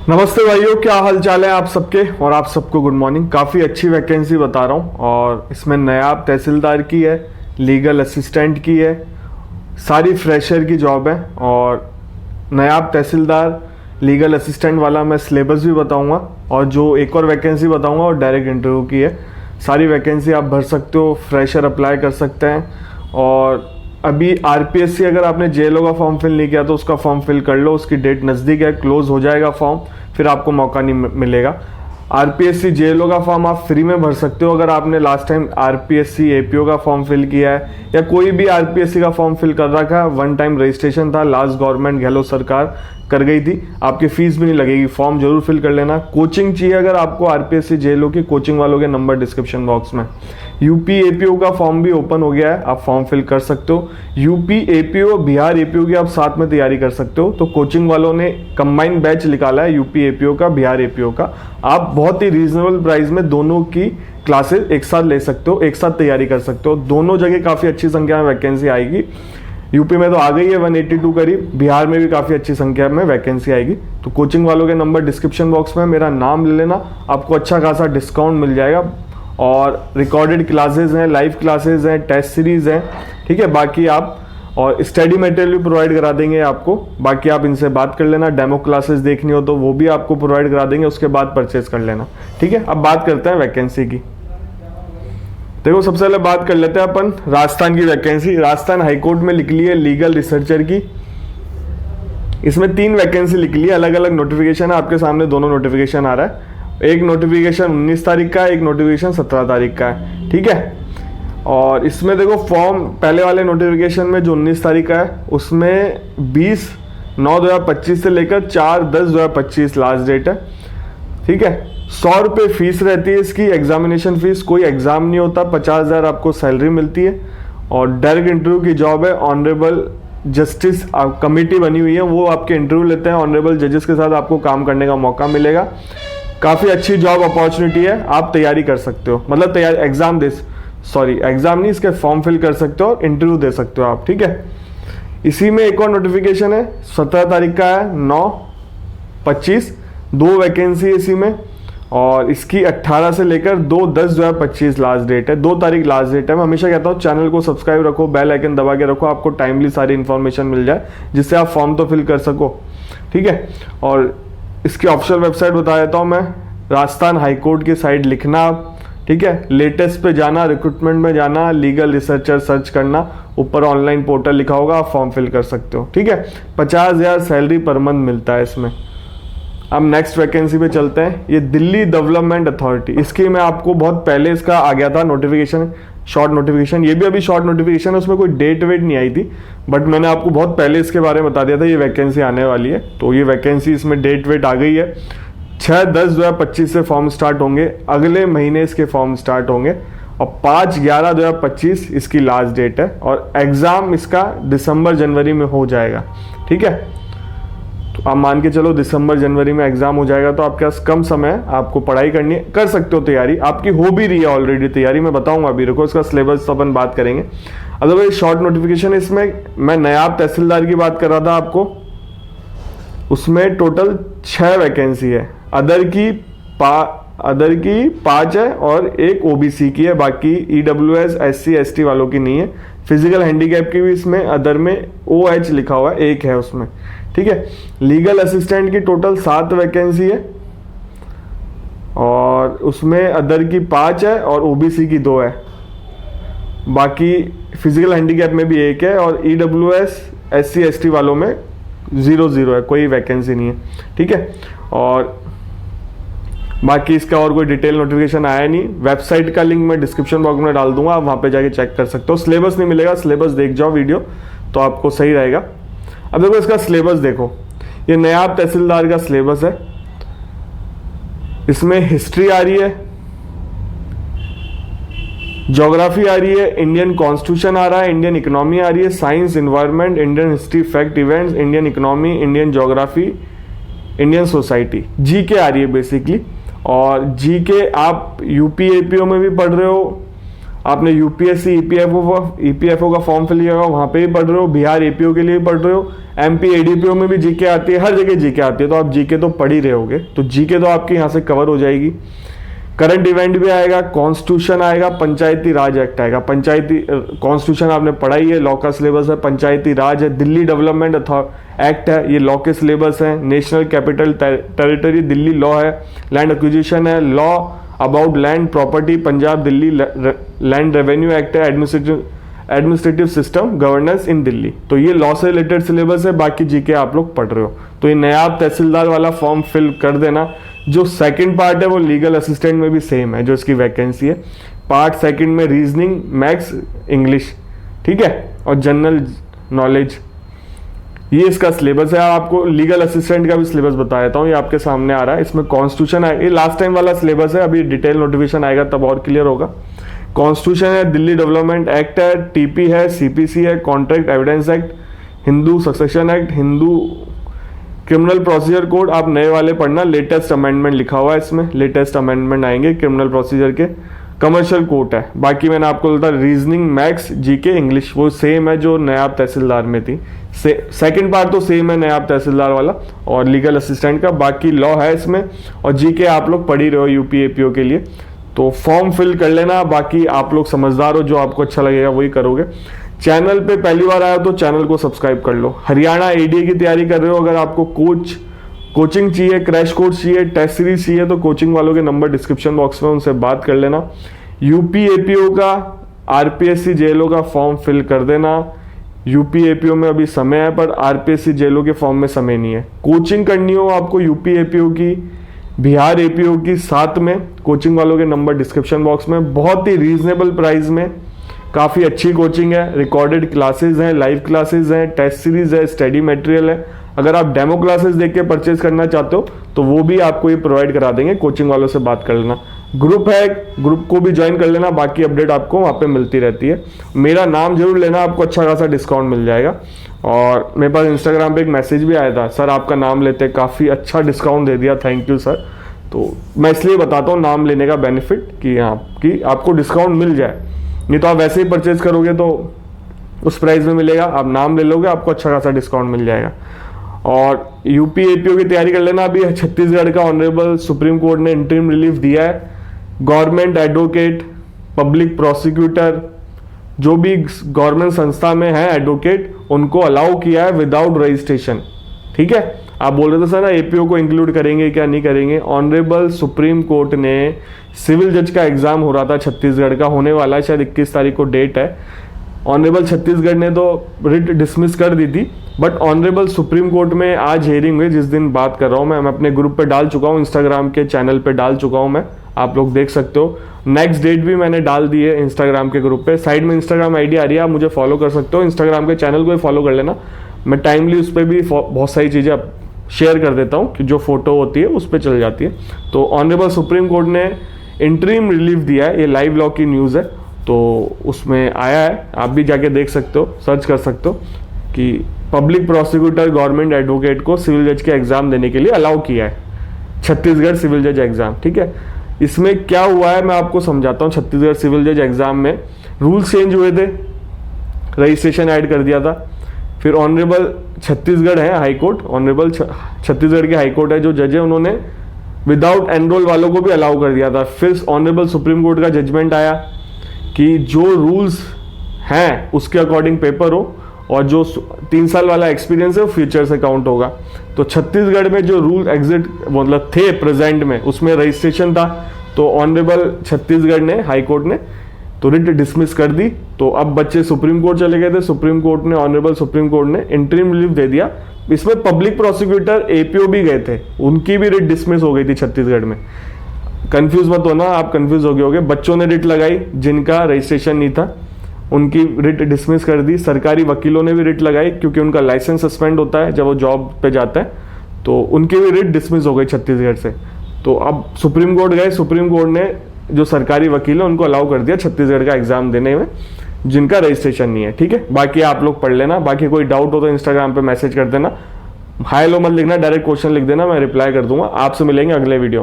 नमस्ते भाइयों, क्या हाल चाल है आप सबके। और आप सबको गुड मॉर्निंग। काफ़ी अच्छी वैकेंसी बता रहा हूँ और इसमें नायब तहसीलदार की है, लीगल असिस्टेंट की है, सारी फ्रेशर की जॉब है। और नायब तहसीलदार लीगल असिस्टेंट वाला मैं सिलेबस भी बताऊंगा और जो एक और वैकेंसी बताऊंगा और डायरेक्ट इंटरव्यू की है। सारी वैकेंसी आप भर सकते हो, फ्रेशर अप्लाई कर सकते हैं। और अभी आरपीएससी अगर आपने जेएलओ का फॉर्म फिल नहीं किया तो उसका फॉर्म फिल कर लो, उसकी डेट नज़दीक है, क्लोज हो जाएगा फॉर्म, फिर आपको मौका नहीं मिलेगा। आरपीएससी जेएलओ का फॉर्म आप फ्री में भर सकते हो अगर आपने लास्ट टाइम आरपीएससी एपीओ का फॉर्म फिल किया है या कोई भी आरपीएससी का फॉर्म फिल कर रखा है। वन टाइम रजिस्ट्रेशन था, लास्ट गवर्नमेंट गहलोत सरकार कर गई थी, आपकी फीस भी नहीं लगेगी। फॉर्म जरूर फिल कर लेना। कोचिंग चाहिए अगर आपको आरपीएससी जेएलओ की, कोचिंग वालों के नंबर डिस्क्रिप्शन बॉक्स में। यूपी एपीओ का फॉर्म भी ओपन हो गया है, आप फॉर्म फिल कर सकते हो। यूपी एपीओ बिहार एपीओ की आप साथ में तैयारी कर सकते हो। तो कोचिंग वालों ने कंबाइंड बैच निकाला है यूपी एपीओ का, बिहार एपीओ का। आप बहुत ही रीजनेबल प्राइस में दोनों की क्लासेस एक साथ ले सकते हो, एक साथ तैयारी कर सकते हो। दोनों जगह काफ़ी अच्छी संख्या में वैकेंसी आएगी। यूपी में तो आ गई है 182 करीब, बिहार में भी काफ़ी अच्छी संख्या में वैकेंसी आएगी। तो कोचिंग वालों के नंबर डिस्क्रिप्शन बॉक्स में, मेरा नाम ले लेना, आपको अच्छा खासा डिस्काउंट मिल जाएगा। और रिकॉर्डेड क्लासेस हैं, लाइव क्लासेस हैं, टेस्ट सीरीज हैं, ठीक है। बाकी आप और स्टडी मटेरियल भी प्रोवाइड करा देंगे आपको। बाकी आप इनसे बात कर लेना, डेमो क्लासेस देखनी हो तो वो भी आपको प्रोवाइड करा देंगे, उसके बाद परचेज कर लेना, ठीक है। अब बात करते हैं वैकेंसी की। देखो, सबसे पहले बात कर लेते हैं अपन राजस्थान की वैकेंसी। राजस्थान हाईकोर्ट में लिख ली है लीगल रिसर्चर की। इसमें 3 वैकेंसी लिख ली है, अलग अलग नोटिफिकेशन है, आपके सामने दोनों नोटिफिकेशन आ रहा है। एक नोटिफिकेशन 19 तारीख का है, एक नोटिफिकेशन 17 तारीख का है, ठीक है। और इसमें देखो फॉर्म पहले वाले नोटिफिकेशन में जो 19 तारीख का है उसमें 20/9/2025 से लेकर 4/10/2025 लास्ट डेट है, ठीक है। 100 रुपये फीस रहती है इसकी, एग्जामिनेशन फीस, कोई एग्जाम नहीं होता। 50,000 आपको सैलरी मिलती है और डायरेक्ट इंटरव्यू की जॉब है। ऑनरेबल जस्टिस कमेटी बनी हुई है, वो आपके इंटरव्यू लेते हैं। ऑनरेबल जजेस के साथ आपको काम करने का मौका मिलेगा। काफ़ी अच्छी जॉब अपॉर्चुनिटी है, आप तैयारी कर सकते हो। मतलब तैयारी एग्जाम एग्जाम नहीं, इसके फॉर्म फिल कर सकते हो और इंटरव्यू दे सकते हो आप, ठीक है। इसी में एक और नोटिफिकेशन है, 17 तारीख का है, 9/25, 2 वैकेंसी है इसी में। और इसकी 18 से लेकर 2/10/2025 लास्ट डेट है, 2 तारीख लास्ट डेट है। मैं हमेशा कहता हूँ चैनल को सब्सक्राइब रखो, बेल आइकन दबा के रखो, आपको टाइमली सारी इन्फॉर्मेशन मिल जाए जिससे आप फॉर्म तो फिल कर सको, ठीक है। और इसकी ऑफिशियल वेबसाइट बता देता हूँ मैं, राजस्थान हाईकोर्ट की साइट लिखना आप, ठीक है। लेटेस्ट पे जाना, रिक्रूटमेंट में जाना, लीगल रिसर्चर सर्च करना, ऊपर ऑनलाइन पोर्टल लिखा होगा, आप फॉर्म फिल कर सकते हो, ठीक है। 50,000 सैलरी पर मंथ मिलता है इसमें। अब नेक्स्ट वैकेंसी पे चलते हैं। ये दिल्ली डेवलपमेंट अथॉरिटी, इसकी मैं आपको बहुत पहले इसका आ गया था नोटिफिकेशन, शॉर्ट नोटिफिकेशन। ये भी अभी शॉर्ट नोटिफिकेशन है, उसमें कोई डेट वेट नहीं आई थी, बट मैंने आपको बहुत पहले इसके बारे में बता दिया था ये वैकेंसी आने वाली है। तो ये वैकेंसी, इसमें डेट वेट आ गई है। 6/10/2025 से फॉर्म स्टार्ट होंगे, अगले महीने इसके फॉर्म स्टार्ट होंगे। और 5/11/2025 इसकी लास्ट डेट है। और एग्ज़ाम इसका दिसंबर जनवरी में हो जाएगा, ठीक है। तो आप मान के चलो दिसंबर जनवरी में एग्जाम हो जाएगा, तो आपके पास कम समय है, आपको पढ़ाई करनी है, कर सकते हो तैयारी, आपकी हो भी रही है ऑलरेडी तैयारी। मैं बताऊंगा अभी, रुको, इसका सिलेबस तो अपन बात करेंगे। अदरवाइज शॉर्ट नोटिफिकेशन, इसमें मैं नायब तहसीलदार की बात कर रहा था आपको, उसमें टोटल 6 वैकेंसी है। अदर की 5 है और एक ओबीसी की है, बाकी ईडब्ल्यूएस SC ST वालों की नहीं है। फिजिकल हैंडीकैप की भी इसमें अदर में OH लिखा हुआ है, एक है उसमें, ठीक है। लीगल असिस्टेंट की टोटल 7 वैकेंसी है और उसमें अदर की 5 है और ओबीसी की 2 है। बाकी फिजिकल हैंडीकैप में भी 1 है और EWS SC ST वालों में 0 है, कोई वैकेंसी नहीं है, ठीक है। और बाकी इसका और कोई डिटेल नोटिफिकेशन आया नहीं। वेबसाइट का लिंक मैं डिस्क्रिप्शन बॉक्स में डाल दूंगा, आप वहाँ पे जाके चेक कर सकते हो। सिलेबस नहीं मिलेगा, सिलेबस देख जाओ वीडियो, तो आपको सही रहेगा। अब देखो इसका सिलेबस देखो, ये नायब तहसीलदार का सिलेबस है। इसमें हिस्ट्री आ रही है, ज्योग्राफी आ रही है, इंडियन कॉन्स्टिट्यूशन आ रहा है, इंडियन इकोनॉमी आ रही है, science, environment, Indian history, fact, events, Indian economy, Indian geography, Indian society, GK आ रही है बेसिकली। और जीके आप यूपी एपीओ में भी पढ़ रहे हो, आपने यूपीएससी ईपीएफओ का फॉर्म फिल किया होगा, वहां पे भी पढ़ रहे हो, बिहार एपीओ के लिए भी पढ़ रहे हो, एमपी एडीपीओ में भी जीके आती है, हर जगह जीके आती है, तो आप जीके तो पढ़ ही रहे होगे, तो जीके तो आपकी यहाँ से कवर हो जाएगी। करंट इवेंट भी आएगा, कॉन्स्टिट्यूशन आएगा, पंचायती राज एक्ट आएगा। पंचायती कॉन्स्टिट्यूशन आपने पढ़ा ही है, लॉ का सिलेबस है, पंचायती राज है, दिल्ली डेवलपमेंट एक्ट है, ये लॉ के सिलेबस है, national capital territory Delhi law है, लैंड एक्विजिशन है, law about land property Punjab Delhi, land revenue act है, एडमिनिस्ट्रेटिव सिस्टम गवर्नेंस इन दिल्ली। तो ये लॉ से रिलेटेड सिलेबस है, बाकी जीके आप लोग पढ़ रहे हो। तो ये नायब तहसीलदार वाला फॉर्म फिल कर देना। जो सेकंड पार्ट है वो लीगल असिस्टेंट में भी सेम है, जो इसकी वैकेंसी है। पार्ट सेकंड में रीजनिंग, मैथ्स, इंग्लिश, ठीक है, और जनरल नॉलेज, ये इसका सिलेबस है। आपको लीगल असिस्टेंट का भी सिलेबस बता देता हूँ, ये आपके सामने आ रहा है। इसमें कॉन्स्टिट्यूशन है, ये लास्ट टाइम वाला सिलेबस है, अभी डिटेल नोटिफिकेशन आएगा तब और क्लियर होगा। कॉन्स्टिट्यूशन है, दिल्ली डेवलपमेंट एक्ट है, टीपी है, सीपीसी है, contract evidence act, Hindu succession act, Hindu criminal procedure code, आप नए वाले पढ़ना, लेटेस्ट अमेंडमेंट लिखा हुआ है इसमें, लेटेस्ट अमेंडमेंट आएंगे क्रिमिनल प्रोसीजर के। कमर्शियल कोर्ट है, बाकी मैंने आपको बोला रीजनिंग, मैथ्स, जीके, इंग्लिश वो सेम है जो नायब तहसीलदार में थी। सेकंड पार्ट तो सेम है नायब तहसीलदार वाला और लीगल असिस्टेंट का, बाकी लॉ है इसमें, और जीके आप लोग पढ़ ही रहे हो यूपी एपीओ के लिए। तो फॉर्म फिल कर लेना, बाकी आप लोग समझदार हो, जो आपको अच्छा लगेगा वही करोगे। चैनल पे पहली बार आया तो चैनल को सब्सक्राइब कर लो। हरियाणा एडीए की तैयारी कर रहे हो, अगर आपको कोचिंग चाहिए, क्रैश कोर्स चाहिए, टेस्ट सीरीज चाहिए, तो कोचिंग वालों के नंबर डिस्क्रिप्शन बॉक्स में, उनसे बात कर लेना। यूपी एपीओ का, आरपीएससी जेएलओ का फॉर्म फिल कर देना। यूपी एपीओ में अभी समय है, पर आरपीएससी जेएलओ के फॉर्म में समय नहीं है। कोचिंग करनी हो आपको यूपी एपीओ की, बिहार एपीओ की, साथ में कोचिंग वालों के नंबर डिस्क्रिप्शन बॉक्स में। बहुत ही रीजनेबल प्राइस में काफ़ी अच्छी कोचिंग है, रिकॉर्डेड क्लासेस हैं, लाइव क्लासेस हैं, टेस्ट सीरीज है, स्टडी मटेरियल है। अगर आप डेमो क्लासेस देख के परचेज करना चाहते हो तो वो भी आपको ये प्रोवाइड करा देंगे, कोचिंग वालों से बात कर लेना। ग्रुप है, ग्रुप को भी ज्वाइन कर लेना, बाकी अपडेट आपको वहाँ पे मिलती रहती है। मेरा नाम जरूर लेना, आपको अच्छा खासा डिस्काउंट मिल जाएगा। और मेरे पास इंस्टाग्राम पे एक मैसेज भी आया था, सर आपका नाम लेते काफ़ी अच्छा डिस्काउंट दे दिया, थैंक यू सर। तो मैं इसलिए बताता हूँ नाम लेने का बेनिफिट कि आपको डिस्काउंट मिल जाए, नहीं तो आप वैसे ही परचेज करोगे तो उस प्राइस में मिलेगा, आप नाम ले लोगे आपको अच्छा खासा डिस्काउंट मिल जाएगा। और यूपी एपीओ की तैयारी कर लेना। अभी छत्तीसगढ़ का ऑनरेबल सुप्रीम कोर्ट ने इंटरिम रिलीफ दिया है, गवर्नमेंट एडवोकेट, पब्लिक प्रोसिक्यूटर, जो भी गवर्नमेंट संस्था में है एडवोकेट, उनको अलाउ किया है विदाउट रजिस्ट्रेशन। ठीक है, आप बोल रहे थे सर ना एपीओ को इंक्लूड करेंगे क्या, नहीं करेंगे। ऑनरेबल सुप्रीम कोर्ट ने सिविल जज का एग्जाम हो रहा था छत्तीसगढ़ का, होने वाला है, शायद 21 तारीख को डेट है। ऑनरेबल छत्तीसगढ़ ने तो रिट डिसमिस कर दी थी, बट ऑनरेबल सुप्रीम कोर्ट में आज हियरिंग हुई, जिस दिन बात कर रहा हूँ मैं अपने ग्रुप पे डाल चुका हूँ, इंस्टाग्राम के चैनल पे डाल चुका हूँ मैं, आप लोग देख सकते हो। नेक्स्ट डेट भी मैंने डाल दी है इंस्टाग्राम के ग्रुप पे, साइड में इंस्टाग्राम आईडी आ रही है, आप मुझे फॉलो कर सकते हो। इंस्टाग्राम के चैनल को भी फॉलो कर लेना, मैं टाइमली उस पर भी बहुत सारी चीज़ें शेयर कर देता हूँ कि जो फोटो होती है उस पर चल जाती है। तो ऑनरेबल सुप्रीम कोर्ट ने इंटरिम रिलीफ दिया है, ये लाइव लॉ की न्यूज़ है, तो उसमें आया है, आप भी जाके देख सकते हो, सर्च कर सकते हो कि पब्लिक प्रोसिक्यूटर गवर्नमेंट एडवोकेट को सिविल जज के एग्जाम देने के लिए अलाउ किया है, छत्तीसगढ़ सिविल जज एग्जाम। ठीक है, इसमें क्या हुआ है मैं आपको समझाता हूँ। छत्तीसगढ़ सिविल जज एग्जाम में रूल्स चेंज हुए थे, रजिस्ट्रेशन ऐड कर दिया था, फिर ऑनरेबल छत्तीसगढ़ है हाई कोर्ट, ऑनरेबल छत्तीसगढ़ के हाई कोर्ट है जो जज है, उन्होंने विदाउट एनरोल वालों को भी अलाउ कर दिया था। फिर ऑनरेबल सुप्रीम कोर्ट का जजमेंट आया कि जो रूल्स हैं उसके अकॉर्डिंग पेपर हो, और जो 3 साल वाला एक्सपीरियंस है वो फ्यूचर से काउंट होगा। तो छत्तीसगढ़ में जो रूल एग्जिट मतलब थे प्रेजेंट में, उसमें रजिस्ट्रेशन था, तो ऑनरेबल छत्तीसगढ़ ने हाई कोर्ट ने तो रिट डिसमिस कर दी। तो अब बच्चे सुप्रीम कोर्ट चले गए थे, सुप्रीम कोर्ट ने, ऑनरेबल सुप्रीम कोर्ट ने इंटरिम रिलीफ दे दिया। इसमें पब्लिक प्रोसिक्यूटर एपीओ भी गए थे, उनकी भी रिट डिसमिस हो गई थी छत्तीसगढ़ में। कंफ्यूज मत होना, आप कंफ्यूज हो गए होगे। बच्चों ने रिट लगाई जिनका रजिस्ट्रेशन नहीं था, उनकी रिट डिसमिस कर दी। सरकारी वकीलों ने भी रिट लगाई, क्योंकि उनका लाइसेंस सस्पेंड होता है जब वो जॉब पे जाता है, तो उनकी भी रिट डिसमिस हो गई छत्तीसगढ़ से। तो अब सुप्रीम कोर्ट गए, सुप्रीम कोर्ट ने जो सरकारी वकील है उनको अलाउ कर दिया छत्तीसगढ़ का एग्जाम देने में, जिनका रजिस्ट्रेशन नहीं है। ठीक है, बाकी आप लोग पढ़ लेना, बाकी कोई डाउट हो तो इंस्टाग्राम पे मैसेज कर देना, हाय लो मत लिखना, डायरेक्ट क्वेश्चन लिख देना, मैं रिप्लाई कर दूंगा। आपसे मिलेंगे अगले वीडियो में।